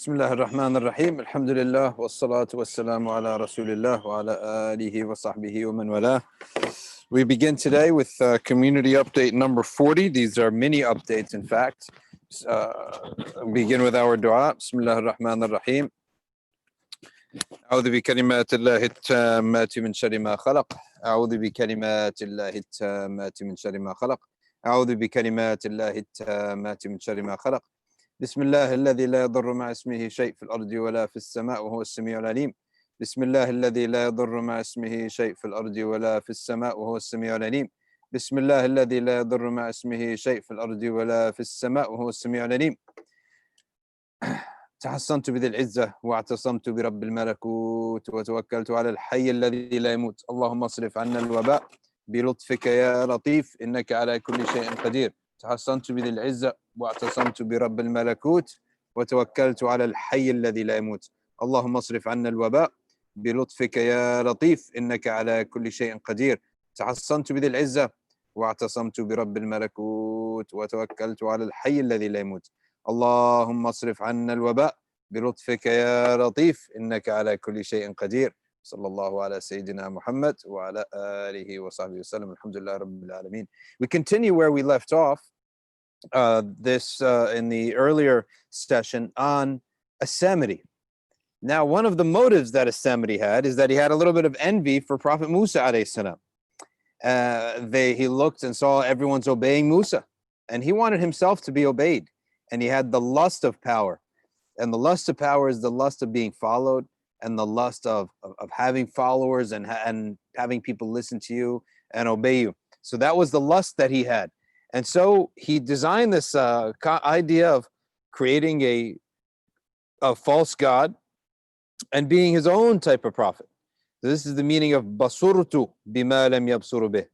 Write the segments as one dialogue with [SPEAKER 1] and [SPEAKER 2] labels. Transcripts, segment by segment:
[SPEAKER 1] بسم الله الرحمن الرحيم الحمد لله والصلاة والسلام على رسول الله وعلى آله وصحبه ومن والاه. We begin today with community update number 40. These are mini updates, in fact. Begin with our dua. بسم الله الرحمن الرحيم. أعوذ بكلمات الله التامات من شر ما خلق. أعوذ بكلمات الله التامات من شر ما خلق. أعوذ بكلمات الله التامات من شر ما خلق. بسم الله الذي لا يضر مع اسمه شيء في الأرض ولا في السماء وهو السميع العليم. بسم الله الذي لا يضر مع اسمه شيء في الأرض ولا في السماء وهو السميع العليم. بسم الله الذي لا يضر مع اسمه شيء في الأرض ولا في السماء وهو السميع العليم. تحصنت بذي العزة واعتصمت برب الملكوت وتوكلت على الحي الذي لا يموت. اللهم اصرف عنا الوباء بلطفك يا لطيف إنك على كل شيء قدير. تحصنت بذي العزة واعتصمت برب الملكوت وتوكلت على الحي الذي لا يموت. اللهم اصرف عنا الوباء بلطفك يا لطيف إنك على كل شيء قدير. تحصنت بذي العزة واعتصمت برب الملكوت وتوكلت على الحي الذي لا يموت. اللهم اصرف عنا الوباء بلطفك يا لطيف إنك على كل شيء قدير. صلى الله على سيدنا محمد وعلى آله وصحبه وسلم. الحمد لله رب العالمين. We continue where we left off in the earlier session on As-Samiri. Now, one of the motives that As-Samiri had is that he had a little bit of envy for Prophet Musa alayhi salam. He looked and saw everyone's obeying Musa, and he wanted himself to be obeyed. And he had the lust of power. And the lust of power is the lust of being followed, and the lust of having followers and having people listen to you and obey you. So that was the lust that he had. And so he designed this idea of creating a false god and being his own type of prophet. This is the meaning of basurtu bima lam yabsuru bih.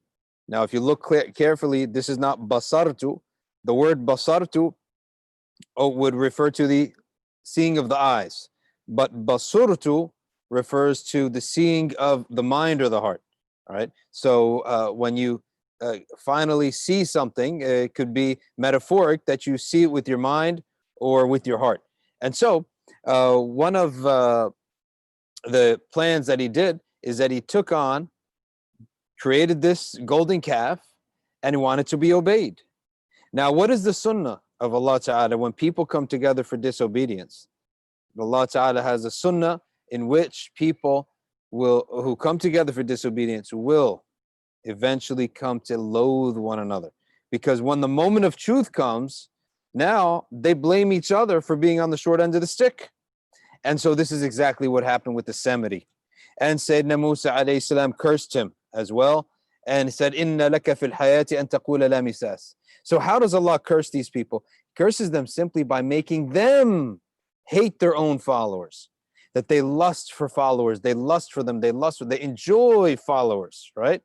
[SPEAKER 1] Now, if you look carefully, this is not basartu. The word basartu would refer to the seeing of the eyes, but basurtu refers to the seeing of the mind or the heart. All right. So when you finally see something, it could be metaphoric that you see it with your mind or with your heart. And so one of the plans that he did is that he created this golden calf, and he wanted to be obeyed. Now, what is the sunnah of Allah Ta'ala when people come together for disobedience? Allah Ta'ala has a sunnah in which people who come together for disobedience will eventually come to loathe one another. Because when the moment of truth comes, now they blame each other for being on the short end of the stick. And so this is exactly what happened with the Samiri. And Sayyidina Musa alayhi salam cursed him as well and said, Inna laka fil hayati an taqula la misas. So how does Allah curse these people? He curses them simply by making them hate their own followers. That they lust for followers, they lust for them, they enjoy followers, right?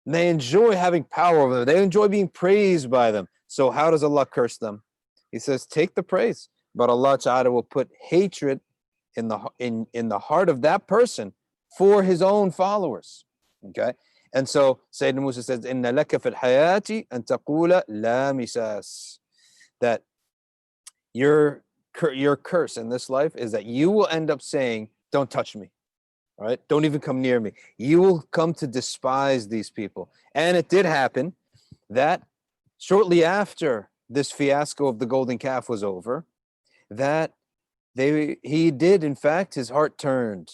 [SPEAKER 1] And they enjoy having power over them, they enjoy being praised by them. So how does Allah curse them? He says, take the praise, but Allah Ta'ala will put hatred in the heart of that person for his own followers. Okay? And so Sayyidina Musa says, Inna laka fil hayati an taqula la misas. That your curse in this life is that you will end up saying, don't touch me. All right? Don't even come near me. You will come to despise these people. And it did happen that shortly after this fiasco of the golden calf was over, that he did, in fact, his heart turned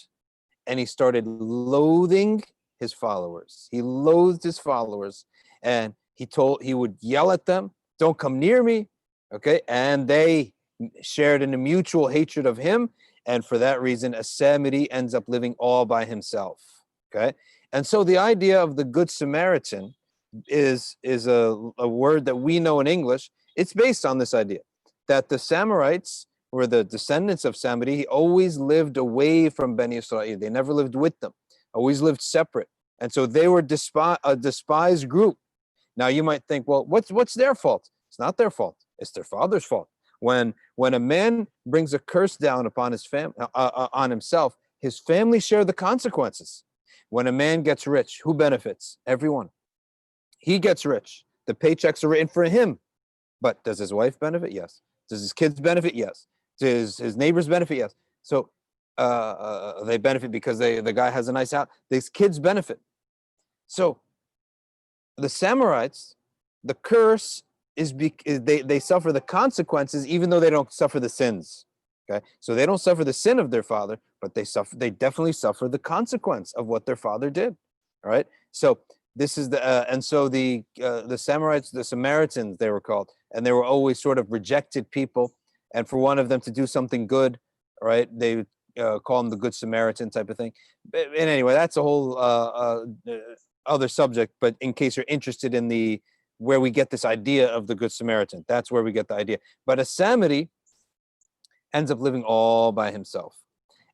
[SPEAKER 1] and he started loathing his followers. He loathed his followers, and he would yell at them, "Don't come near me." Okay, and they shared in a mutual hatred of him, and for that reason, a Samiri ends up living all by himself. Okay, and so the idea of the Good Samaritan is a word that we know in English. It's based on this idea that the Samarites were the descendants of Samiri. He always lived away from Bani Israil. They never lived with them, always lived separate. And so they were a despised group. Now you might think, well, what's their fault? It's not their fault. It's their father's fault. When a man brings a curse down upon his on himself, his family share the consequences. When a man gets rich, who benefits? Everyone. He gets rich. The paychecks are written for him. But does his wife benefit? Yes. Does his kids benefit? Yes. Does his neighbors benefit? Yes. So they benefit because the guy has a nice house. These kids benefit. So the Samarites, the curse is they suffer the consequences even though they don't suffer the sins. Okay, so they don't suffer the sin of their father, but they definitely suffer the consequence of what their father did. All right. So this is and so the Samaritans, they were called, and they were always sort of rejected people. And for one of them to do something good, right, they call them the Good Samaritan type of thing. And anyway, that's a whole other subject. But in case you're interested in where we get this idea of the Good Samaritan, that's where we get the idea. But a Samiri ends up living all by himself,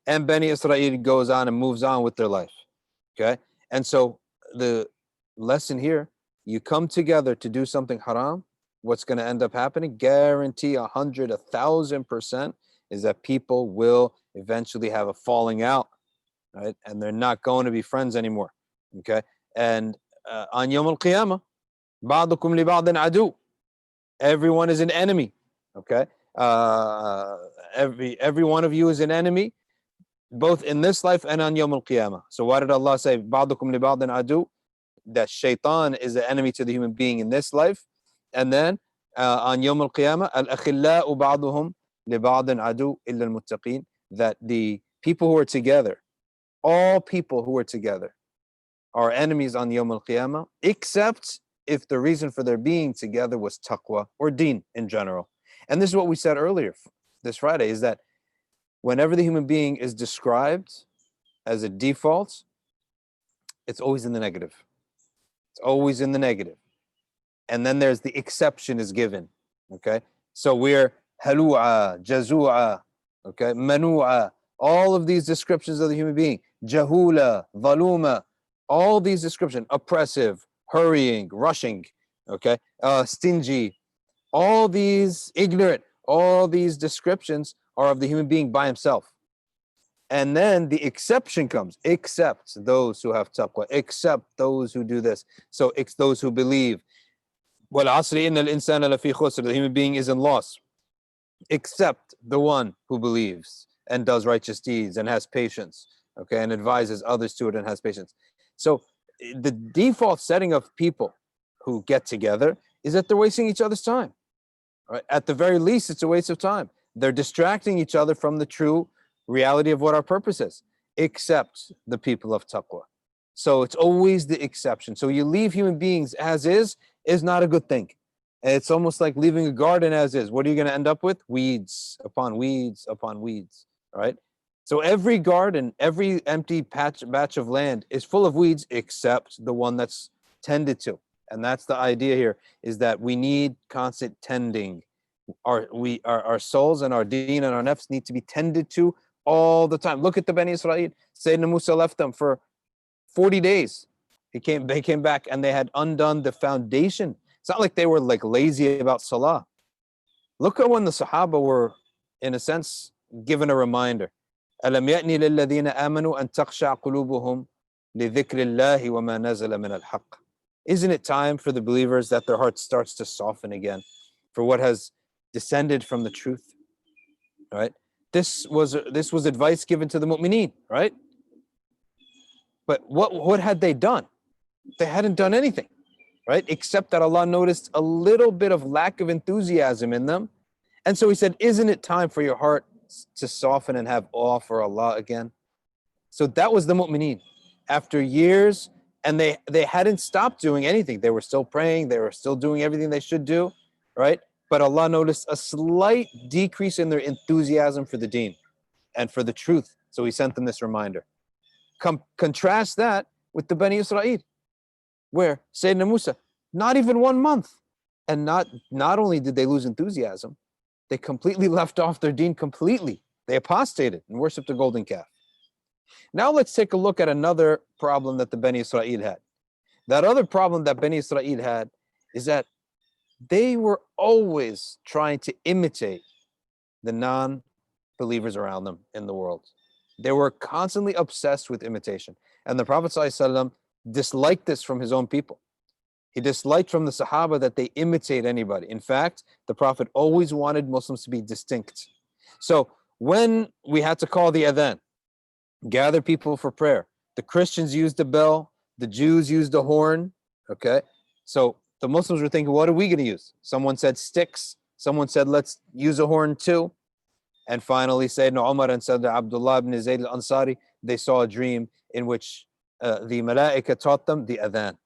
[SPEAKER 1] and Bani Israil goes on and moves on with their life. Okay, and so the lesson here: you come together to do something haram. What's going to end up happening? Guarantee 100, 1,000% is that people will eventually have a falling out, right? And they're not going to be friends anymore. Okay, and on Yawm al-Qiyamah, ba'dukum li ba'din adu. Everyone is an enemy. Okay, every one of you is an enemy, both in this life and on Yawm al-Qiyamah. So why did Allah say ba'dukum li ba'din adu? That shaitan is the enemy to the human being in this life. And then on Yawm al-Qiyamah, al-akhillau ba'duhum li ba'din adu illa al-muttaqin, that the people who are together, all people who are together, are enemies on Yawm al-Qiyamah, except if the reason for their being together was taqwa or deen in general. And this is what we said earlier this Friday, is that whenever the human being is described as a default, it's always in the negative. It's always in the negative. And then there's the exception is given. Okay, so we're halu'a, jazu'a, okay, manu'a, all of these descriptions of the human being, jahula, valuma, all these descriptions, oppressive, hurrying, rushing, okay, stingy, all these ignorant, all these descriptions are of the human being by himself. And then the exception comes, except those who have taqwa, except those who do this. So it's those who believe. وَالْعَصْرِ إِنَّ الْإِنسَانَ لَفِي خُسْرٍ. The human being is in loss, except the one who believes and does righteous deeds and has patience, okay, and advises others to it and has patience. So the default setting of people who get together is that they're wasting each other's time. Right? At the very least, it's a waste of time. They're distracting each other from the true reality of what our purpose is, except the people of taqwa. So it's always the exception. So you leave human beings as is not a good thing. And it's almost like leaving a garden as is. What are you going to end up with? Weeds upon weeds upon weeds, right? So every garden, every empty batch of land is full of weeds except the one that's tended to. And that's the idea here, is that we need constant tending. Our souls and our deen and our nafs need to be tended to all the time. Look at the Bani Israil. Sayyidina Musa left them for 40 days. They came back and they had undone the foundation. It's not like they were like lazy about salah. Look at when the Sahaba were, in a sense, given a reminder. أَلَمْ يَأْنِ لِلَّذِينَ آمَنُوا أَن تَخْشَعَ قُلُوبُهُمْ لِذِكْرِ اللَّهِ وَمَا نَزَلَ مِنَ الْحَقِّ. Isn't it time for the believers that their heart starts to soften again for what has descended from the truth? Right? This was advice given to the mu'mineen, right? But what had they done? They hadn't done anything. right? Except that Allah noticed a little bit of lack of enthusiasm in them. And so he said, isn't it time for your heart to soften and have awe for Allah again? So that was the mu'mineen. After years, and they hadn't stopped doing anything. They were still praying. They were still doing everything they should do, right? But Allah noticed a slight decrease in their enthusiasm for the deen and for the truth. So he sent them this reminder. Contrast that with the Bani Israil, where Sayyidina Musa, not even 1 month. And not only did they lose enthusiasm, they completely left off their deen completely. They apostated and worshipped a golden calf. Now let's take a look at another problem that the Bani Israil had. That other problem that Bani Israil had is that they were always trying to imitate the non-believers around them in the world. They were constantly obsessed with imitation. And the Prophet ﷺ disliked this from his own people. He disliked from the Sahaba that they imitate anybody. In fact, the Prophet always wanted Muslims to be distinct. So when we had to call the adhan, gather people for prayer, the Christians used a bell, the Jews used a horn, okay? So the Muslims were thinking, what are we going to use? Someone said sticks. Someone said, let's use a horn too. And finally, Sayyidina Umar and Sayyidina Abdullah ibn Zayd al-Ansari, they saw a dream in which the malaika taught them the adhan.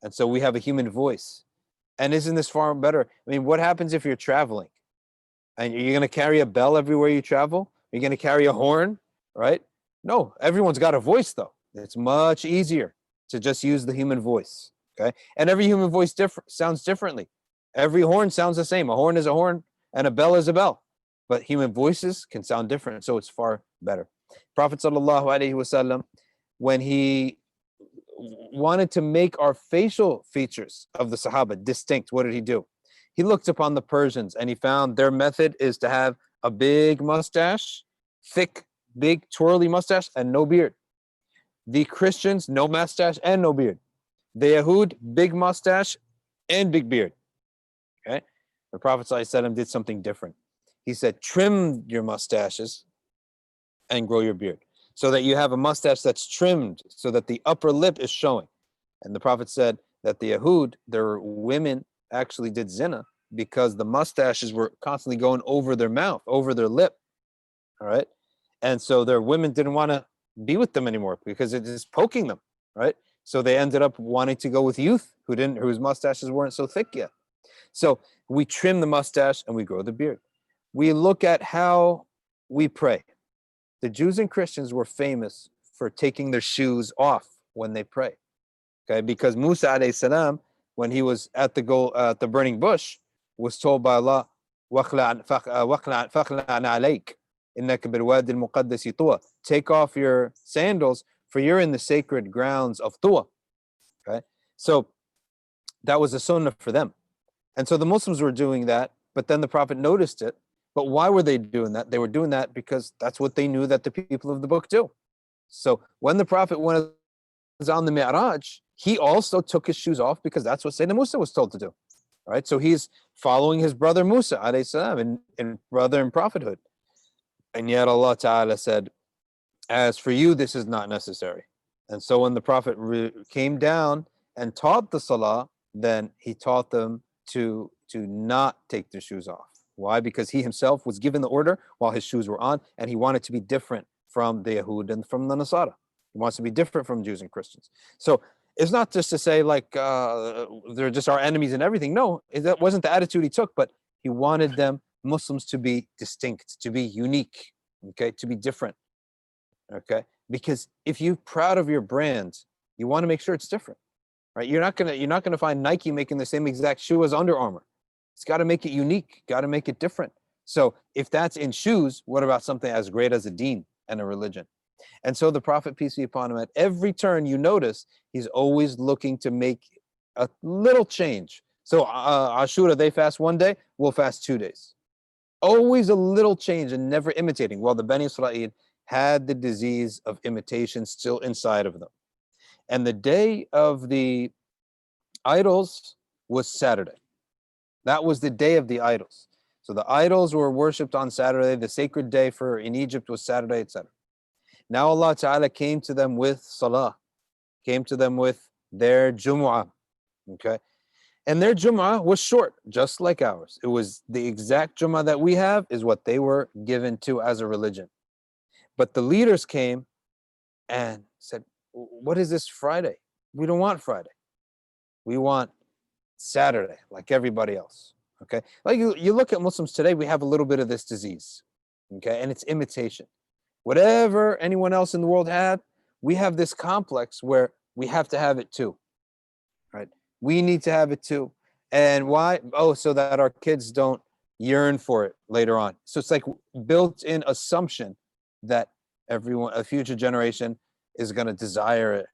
[SPEAKER 1] And so we have a human voice. And isn't this far better? I mean, what happens if you're traveling? And you're going to carry a bell everywhere you travel? You're going to carry a horn, right? No, everyone's got a voice though. It's much easier to just use the human voice, okay? And every human voice sounds differently. Every horn sounds the same. A horn is a horn and a bell is a bell. But human voices can sound different, so it's far better. Prophet sallallahu alaihi wasallam, when he wanted to make our facial features of the Sahaba distinct, what did he do? He looked upon the Persians and he found their method is to have a big mustache, thick, big, twirly mustache, and no beard. The Christians, no mustache and no beard. The Yahud, big mustache and big beard. Okay? The Prophet ﷺ did something different. He said, trim your mustaches and grow your beard, so that you have a mustache that's trimmed, so that the upper lip is showing. And the Prophet said that the Yahud, their women actually did zina because the mustaches were constantly going over their mouth, over their lip. All right. And so their women didn't want to be with them anymore because it is poking them. Right. So they ended up wanting to go with youth whose mustaches weren't so thick yet. So we trim the mustache and we grow the beard. We look at how we pray. The Jews and Christians were famous for taking their shoes off when they pray. Okay, because Musa alayhi salam, when he was at the burning bush, was told by Allah, take off your sandals, for you're in the sacred grounds of Tuwa. Okay, so that was a sunnah for them. And so the Muslims were doing that, but then the Prophet noticed it. But why were they doing that? They were doing that because that's what they knew that the people of the book do. So when the Prophet was on the Mi'raj, he also took his shoes off because that's what Sayyidina Musa was told to do. Right? So he's following his brother Musa alayhi salam in brother in prophethood. And yet Allah Ta'ala said, as for you, this is not necessary. And so when the Prophet came down and taught the Salah, then he taught them to not take their shoes off. Why? Because he himself was given the order while his shoes were on, and he wanted to be different from the Yahud and from the Nasara. He wants to be different from Jews and Christians. So it's not just to say like they're just our enemies and everything. No, that wasn't the attitude he took, but he wanted them, Muslims, to be distinct, to be unique, okay, to be different, okay? Because if you're proud of your brand, you want to make sure it's different, right? You're not gonna find Nike making the same exact shoe as Under Armour. It's got to make it unique, got to make it different. So if that's in shoes, what about something as great as a deen and a religion? And so the Prophet, peace be upon him, at every turn you notice, he's always looking to make a little change. So Ashura, they fast 1 day, we'll fast 2 days. Always a little change and never imitating. Well, the Bani Israil had the disease of imitation still inside of them. And the day of the idols was Saturday. That was the day of the idols. So the idols were worshipped on Saturday. The sacred day in Egypt was Saturday, etc. Now Allah Ta'ala came to them with Salah, came to them with their Jumu'ah. Okay. And their Jum'ah was short, just like ours. It was the exact Jum'ah that we have is what they were given to as a religion. But the leaders came and said, what is this Friday? We don't want Friday. We want Saturday, like everybody else. Okay. Like you look at Muslims today, we have a little bit of this disease. Okay. And it's imitation. Whatever anyone else in the world had, we have this complex where we have to have it too. Right? We need to have it too. And why? Oh, so that our kids don't yearn for it later on. So it's like built-in assumption that everyone, a future generation, is going to desire it,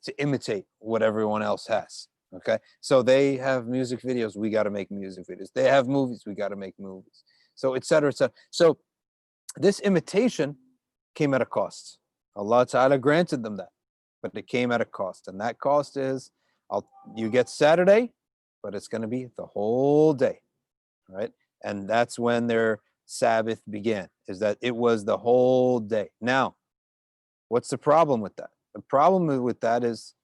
[SPEAKER 1] to imitate what everyone else has. Okay, so they have music videos, we got to make music videos. They have movies, we got to make movies. So et cetera, et cetera. So this imitation came at a cost. Allah Ta'ala granted them that, but it came at a cost. And that cost is, you get Saturday, but it's going to be the whole day, right? And that's when their Sabbath began, is that it was the whole day. Now, what's the problem with that? The problem with that is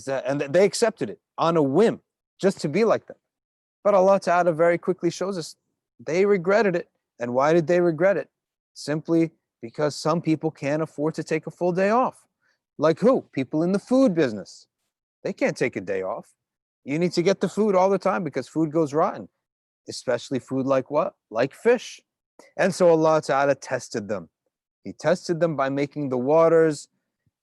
[SPEAKER 1] that, and they accepted it on a whim, just to be like them. But Allah Ta'ala very quickly shows us they regretted it. And why did they regret it? Simply because some people can't afford to take a full day off. Like who? People in the food business. They can't take a day off. You need to get the food all the time because food goes rotten, especially food like what? Like fish. And so Allah Ta'ala tested them. He tested them by making the waters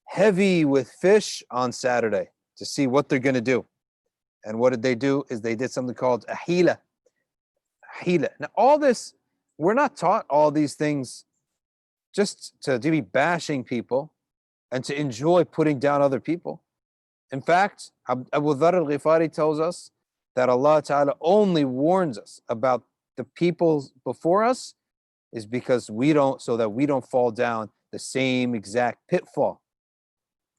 [SPEAKER 1] heavy with fish on Saturday to see what they're going to do. And what did they do? Is they did something called a hila. Hila. Now, all this, we're not taught all these things just to be bashing people and to enjoy putting down other people. In fact, Abu Dharr al-Ghifari tells us that Allah Ta'ala only warns us about the people before us is because so that we don't fall down the same exact pitfall.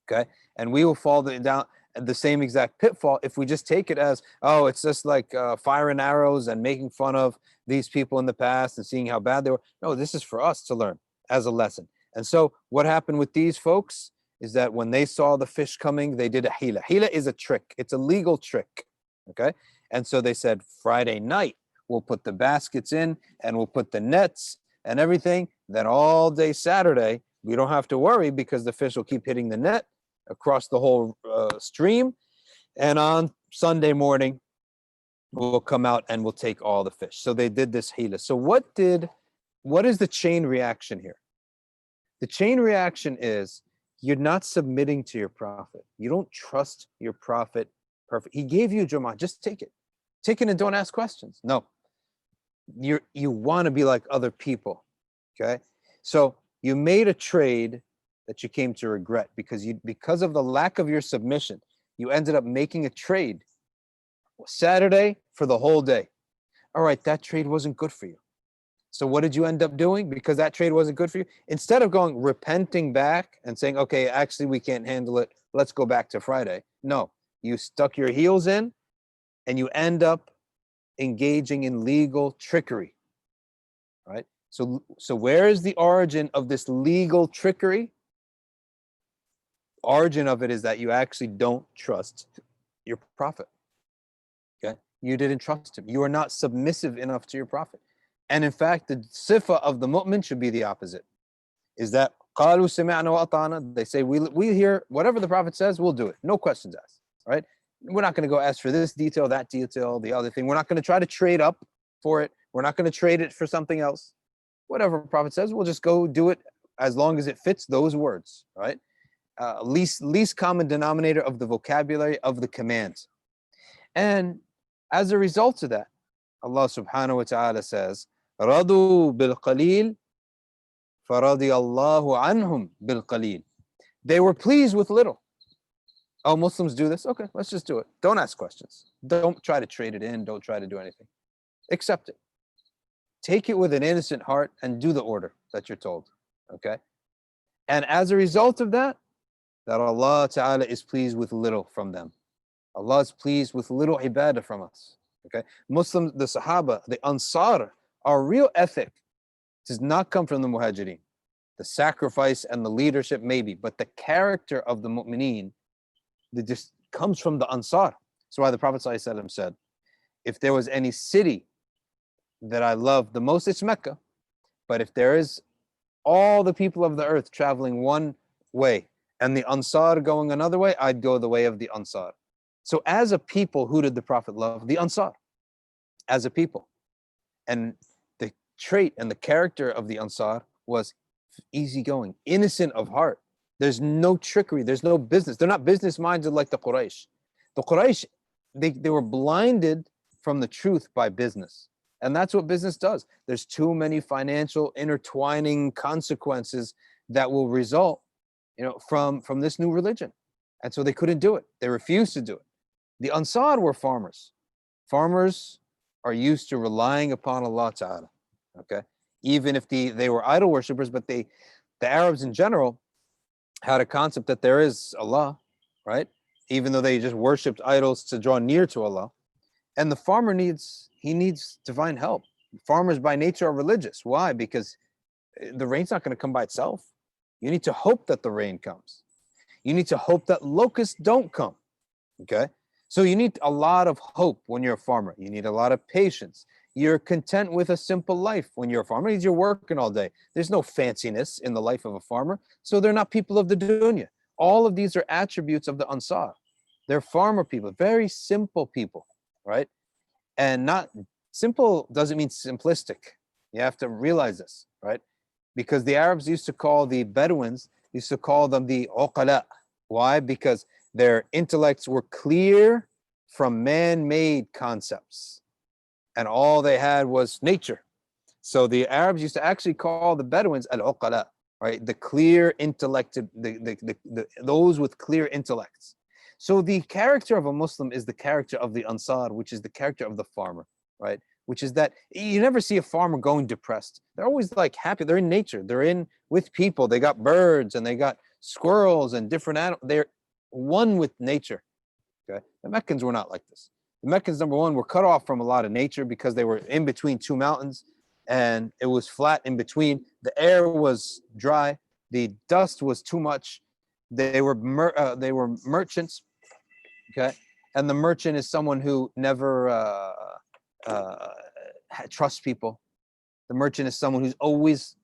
[SPEAKER 1] Okay? And we will fall down the same exact pitfall if we just take it as, oh, it's just like firing arrows and making fun of these people in the past and seeing how bad they were. No, this is for us to learn as a lesson. And so what happened with these folks is that when they saw the fish coming, they did a hila. Hila is a trick. It's a legal trick. Okay? And so they said, Friday night, we'll put the baskets in and we'll put the nets and everything. Then all day Saturday, we don't have to worry because the fish will keep hitting the net across the whole stream. And on Sunday morning, we'll come out and we'll take all the fish. So they did this hila. So what is the chain reaction here? The chain reaction is you're not submitting to your prophet. You don't trust your prophet. Perfect. He gave you Jumu'ah. Just take it. Take it and don't ask questions. No. You want to be like other people. Okay? So you made a trade that you came to regret because of the lack of your submission. You ended up making a trade Saturday for the whole day. All right, that trade wasn't good for you. So what did you end up doing? Because that trade wasn't good for you. Instead of repenting back and saying, okay, actually we can't handle it, let's go back to Friday. No, you stuck your heels in and you end up engaging in legal trickery, right? So where is the origin of this legal trickery? Origin of it is that you actually don't trust your prophet. Okay? You didn't trust him. You are not submissive enough to your prophet. And in fact, the sifa of the mu'min should be the opposite. Is that قَالُوا سَمِعْنَا وَأَطَعْنَا? They say, we hear whatever the prophet says, we'll do it. No questions asked, right? We're not going to go ask for this detail, that detail, the other thing. We're not going to try to trade up for it. We're not going to trade it for something else. Whatever the prophet says, we'll just go do it as long as it fits those words, right? Least common denominator of the vocabulary of the commands. And as a result of that, Allah subhanahu wa ta'ala says, رَضُوا بِالْقَلِيلِ فَرَضِيَ اللَّهُ عَنْهُمْ بِالْقَلِيلِ. They were pleased with little. Oh, Muslims do this? Okay, let's just do it. Don't ask questions. Don't try to trade it in. Don't try to do anything. Accept it. Take it with an innocent heart and do the order that you're told. Okay? And as a result of that Allah Ta'ala is pleased with little from them. Allah is pleased with little ibadah from us. Okay? Muslims, the Sahaba, the Ansar, our real ethic does not come from the Muhajirin. The sacrifice and the leadership maybe, but the character of the Mu'mineen, that just comes from the Ansar. That's why the Prophet ﷺ said, if there was any city that I love the most, it's Mecca. But if there is all the people of the earth traveling one way and the Ansar going another way, I'd go the way of the Ansar. So as a people, who did the Prophet love? The Ansar, as a people. And the trait and the character of the Ansar was easygoing, innocent of heart. There's no trickery. There's no business. They're not business minded like the Quraysh. The Quraysh, they were blinded from the truth by business. And that's what business does. There's too many financial intertwining consequences that will result, from this new religion. And so they couldn't do it. They refused to do it. The Ansar were farmers. Farmers are used to relying upon Allah Ta'ala. Okay. Even if they were idol worshippers, but the Arabs in general had a concept that there is Allah, right? Even though they just worshipped idols to draw near to Allah. And the farmer needs divine help. Farmers by nature are religious. Why? Because the rain's not going to come by itself. You need to hope that the rain comes. You need to hope that locusts don't come. Okay? So you need a lot of hope when you're a farmer. You need a lot of patience. You're content with a simple life when you're a farmer. You're working all day. There's no fanciness in the life of a farmer. So they're not people of the dunya. All of these are attributes of the Ansar. They're farmer people, very simple people, right? And not simple doesn't mean simplistic. You have to realize this, right? Because the Arabs used to call the Bedouins, used to call them the uqala. Why? Because their intellects were clear from man-made concepts. And all they had was nature. So the Arabs used to actually call the Bedouins al-uqala, right? The clear intellected, those with clear intellects. So the character of a Muslim is the character of the Ansar, which is the character of the farmer, right? Which is that you never see a farmer going depressed. They're always like happy. They're in nature. They're in with people. They got birds and they got squirrels and different animals. They're one with nature. Okay. The Meccans were not like this. The Meccans, number one, were cut off from a lot of nature because they were in between two mountains and it was flat in between. The air was dry. The dust was too much. They were merchants. Okay. And the merchant is someone who never trusts people. The merchant is someone who's always,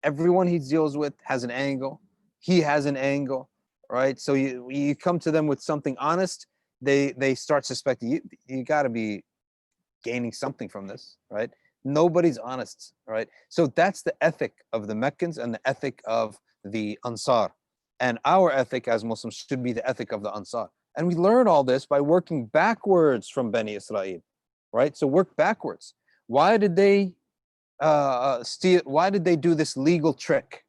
[SPEAKER 1] everyone he deals with has an angle. He has an angle, right? So you come to them with something honest, they start suspecting you got to be gaining something from this, right? Nobody's honest, right? So that's the ethic of the Meccans and the ethic of the Ansar. And our ethic as Muslims should be the ethic of the Ansar. And we learn all this by working backwards from Bani Israil, right? So work backwards. Why did they steal? Why did they do this legal trick?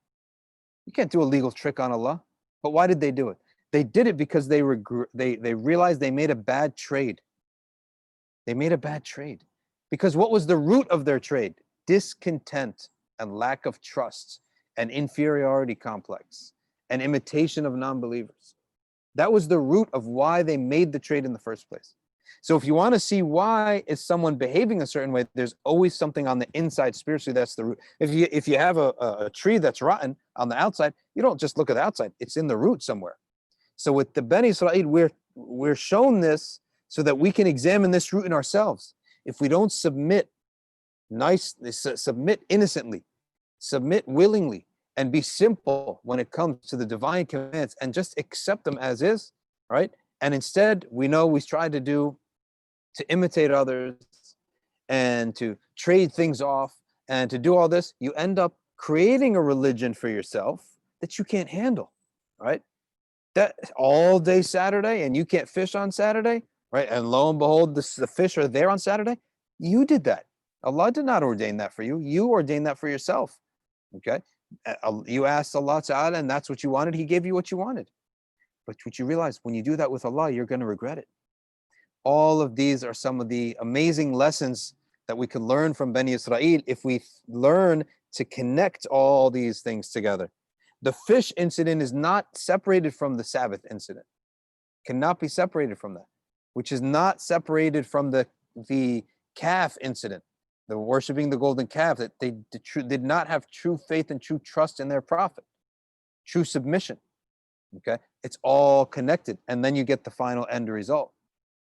[SPEAKER 1] You can't do a legal trick on Allah. But why did they do it? They did it because they realized they made a bad trade. They made a bad trade. Because what was the root of their trade? Discontent and lack of trust and inferiority complex and imitation of non-believers. That was the root of why they made the trade in the first place. So if you want to see why is someone behaving a certain way, there's always something on the inside spiritually that's the root. If you have a tree that's rotten on the outside, you don't just look at the outside. It's in the root somewhere. So with the Bani Israil, we're shown this so that we can examine this root in ourselves. If we don't submit submit innocently, submit willingly, and be simple when it comes to the divine commands and just accept them as is, right? And instead, we try to imitate others and to trade things off and to do all this, you end up creating a religion for yourself that you can't handle, right? That all day Saturday and you can't fish on Saturday, right? And lo and behold, the fish are there on Saturday. You did that. Allah did not ordain that for you. You ordained that for yourself, okay? You asked Allah Ta'ala and that's what you wanted. He gave you what you wanted. But what you realize, when you do that with Allah, you're going to regret it. All of these are some of the amazing lessons that we could learn from Bani Israil if we learn to connect all these things together. The fish incident is not separated from the Sabbath incident. Cannot be separated from that, which is not separated from the calf incident, the worshiping the golden calf, that they did not have true faith and true trust in their prophet, true submission. Okay, it's all connected, and then you get the final end result.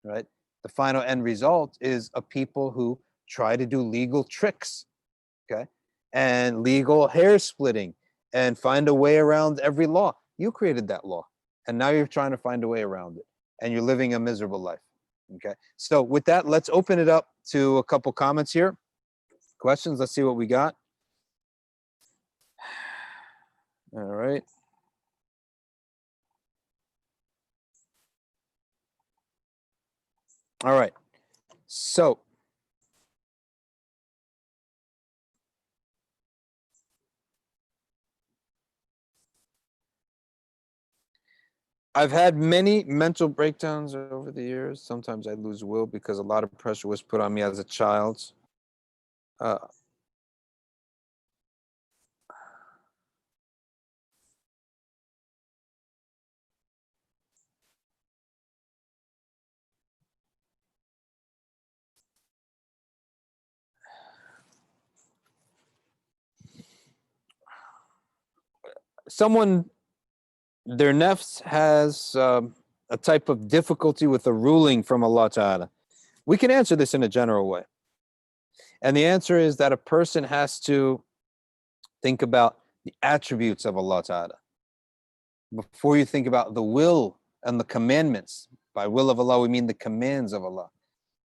[SPEAKER 1] right? The final end result is a people who try to do legal tricks, okay, and legal hair splitting and find a way around every law. You created that law, and now you're trying to find a way around it, and you're living a miserable life. Okay, so with that, let's open it up to a couple comments here. Questions, let's see what we got. All right. All right. So I've had many mental breakdowns over the years. Sometimes I lose will because a lot of pressure was put on me as a child. Uh, someone, their nafs has a type of difficulty with a ruling from Allah Ta'ala. We can answer this in a general way. And the answer is that a person has to think about the attributes of Allah Ta'ala. Before you think about the will and the commandments, by will of Allah, we mean the commands of Allah.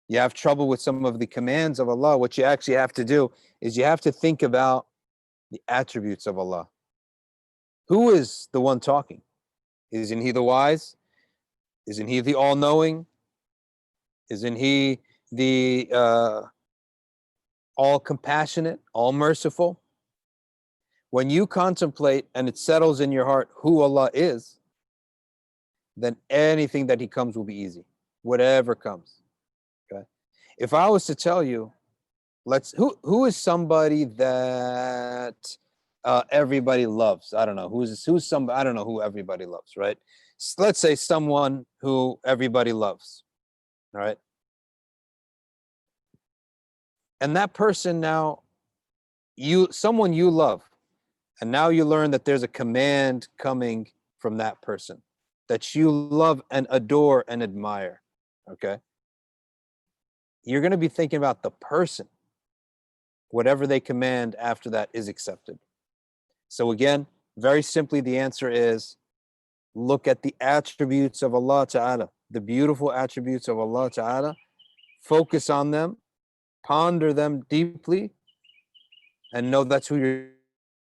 [SPEAKER 1] You have trouble with some of the commands of Allah. What you actually have to do is you have to think about the attributes of Allah. Who is the one talking? Isn't he the wise? Isn't he the all-knowing? Isn't he the all-compassionate, all-merciful? When you contemplate and it settles in your heart who Allah is, then anything that he comes will be easy, whatever comes. Okay. If I was to tell you, who is somebody that everybody loves? I don't know who's somebody. I don't know who everybody loves, right? Let's say someone who everybody loves, all right? And that person now, someone you love, and now you learn that there's a command coming from that person that you love and adore and admire, okay? You're going to be thinking about the person. Whatever they command after that is accepted. So again, very simply, the answer is look at the attributes of Allah Ta'ala, the beautiful attributes of Allah Ta'ala, focus on them, ponder them deeply, and know that's who you're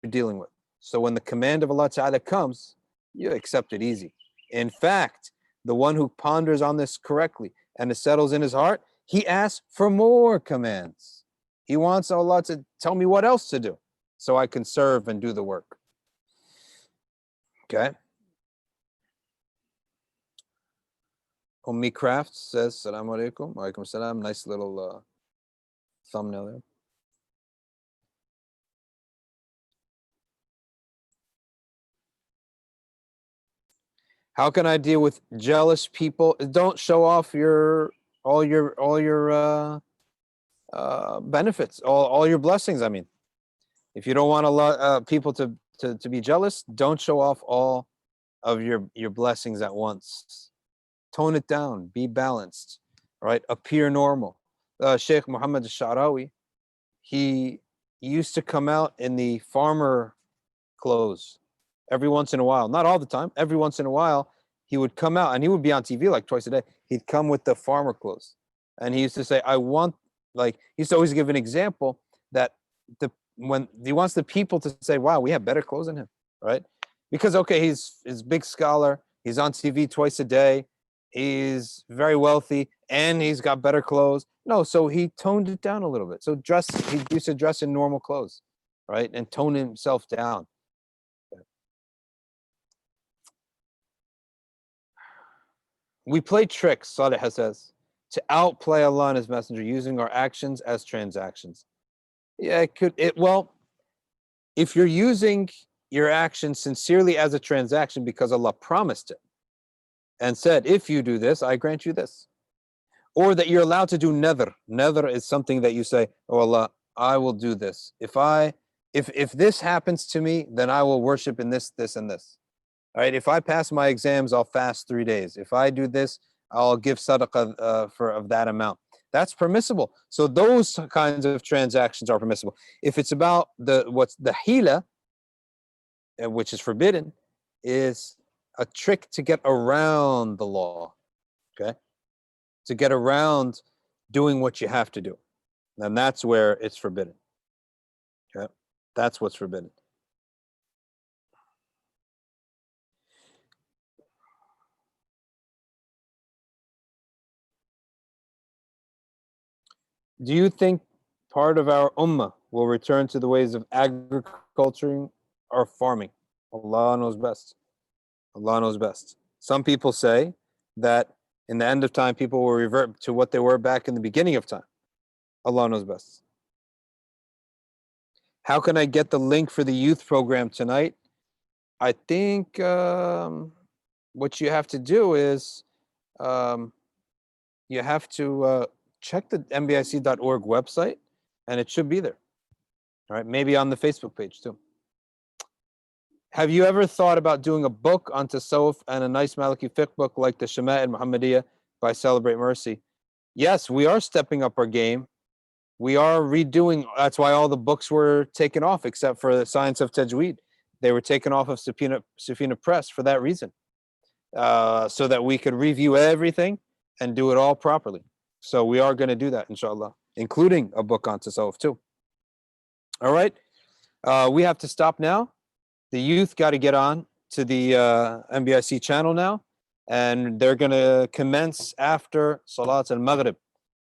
[SPEAKER 1] dealing with. So when the command of Allah Ta'ala comes, you accept it easy. In fact, the one who ponders on this correctly and it settles in his heart, he asks for more commands. He wants Allah to tell me what else to do so I can serve and do the work. Okay. Ummi Crafts says, Assalamu alaikum. Wa alaikum salam. Nice little thumbnail there. How can I deal with jealous people? Don't show off all your benefits, all your blessings. I mean, if you don't want a lot people to be jealous, don't show off all of your blessings at once. Tone it down. Be balanced. Right? Appear normal. Sheikh Muhammad al-Sha'rawi, he used to come out in the farmer clothes every once in a while. Not all the time. Every once in a while, he would come out and he would be on TV like twice a day. He'd come with the farmer clothes. And he used to say, I want, like, he used to always give an example that when he wants the people to say, wow, we have better clothes than him, right? Because, okay, he's a big scholar. He's on TV twice a day. He's very wealthy and he's got better clothes. No, so he toned it down a little bit. So he used to dress in normal clothes, right? And tone himself down. We play tricks, Salih says, to outplay Allah and His Messenger using our actions as transactions. Yeah, well, if you're using your action sincerely as a transaction because Allah promised it and said, if you do this, I grant you this. Or that you're allowed to do nadhr. Nadhr is something that you say, oh Allah, I will do this. If this happens to me, then I will worship in this, this, and this. All right, if I pass my exams, I'll fast 3 days. If I do this, I'll give sadaqah of that amount. That's permissible. So those kinds of transactions are permissible. If it's about what's the hila, which is forbidden, is a trick to get around the law. Okay, to get around doing what you have to do, and that's where it's forbidden. Okay, that's what's forbidden. Do you think part of our ummah will return to the ways of agriculture or farming? Allah knows best. Allah knows best. Some people say that in the end of time, people will revert to what they were back in the beginning of time. Allah knows best. How can I get the link for the youth program tonight? I think what you have to do is you have to check the mbic.org website, and it should be there. All right, maybe on the Facebook page too. Have you ever thought about doing a book on Tasawwuf and a nice Maliki fiqh book like the Shama'il Muhammadiyah by Celebrate Mercy? Yes, we are stepping up our game. We are redoing. That's why all the books were taken off, except for the Science of Tajweed. They were taken off of Safina Press for that reason, so that we could review everything and do it all properly. So we are going to do that, inshallah, including a book on Tasawwuf too. All right, we have to stop now. The youth got to get on to the MBIC channel now, and they're going to commence after Salat al-Maghrib.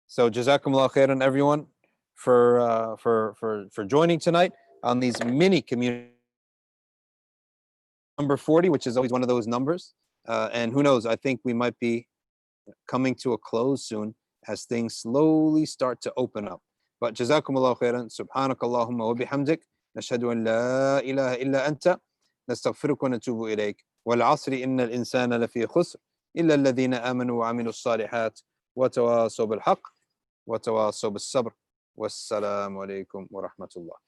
[SPEAKER 1] So Jazakumullah khairan, everyone, for joining tonight on these mini community. Number 40, which is always one of those numbers. And who knows, I think we might be coming to a close soon as things slowly start to open up. But Jazakumullah khairan, subhanakallahumma wa bihamdik, nashhadu an la ilaha illa anta, nastaghfiruka wa natubu ilayk. Wal asri inna al-insana lafi khusr, illa alladhina amanu wa amilu as-salihat, wa tawasaw bil haqq, wa tawasaw bis sabr. Wassalamu alaykum wa rahmatullah.